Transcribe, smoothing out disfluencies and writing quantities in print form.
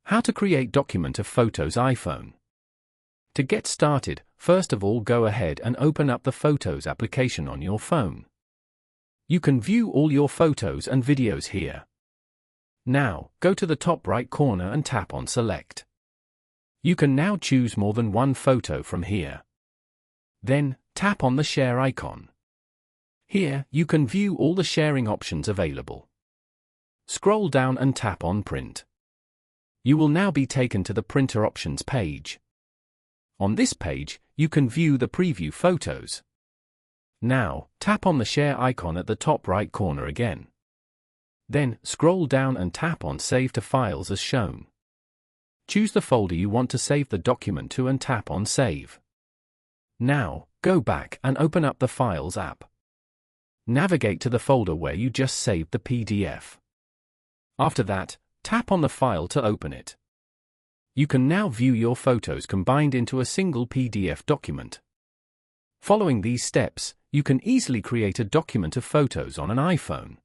How to create document of Photos iPhone. To get started, first of all go ahead and open up the Photos application on your phone. You can view all your photos and videos here. Now, go to the top right corner and tap on Select. You can now choose more than one photo from here. Then, tap on the Share icon. Here, you can view all the sharing options available. Scroll down and tap on Print. You will now be taken to the Printer Options page. On this page, you can view the preview photos. Now, tap on the Share icon at the top right corner again. Then, scroll down and tap on Save to Files as shown. Choose the folder you want to save the document to and tap on Save. Now, go back and open up the Files app. Navigate to the folder where you just saved the PDF. After that, tap on the file to open it. You can now view your photos combined into a single PDF document. Following these steps, you can easily create a document of photos on an iPhone.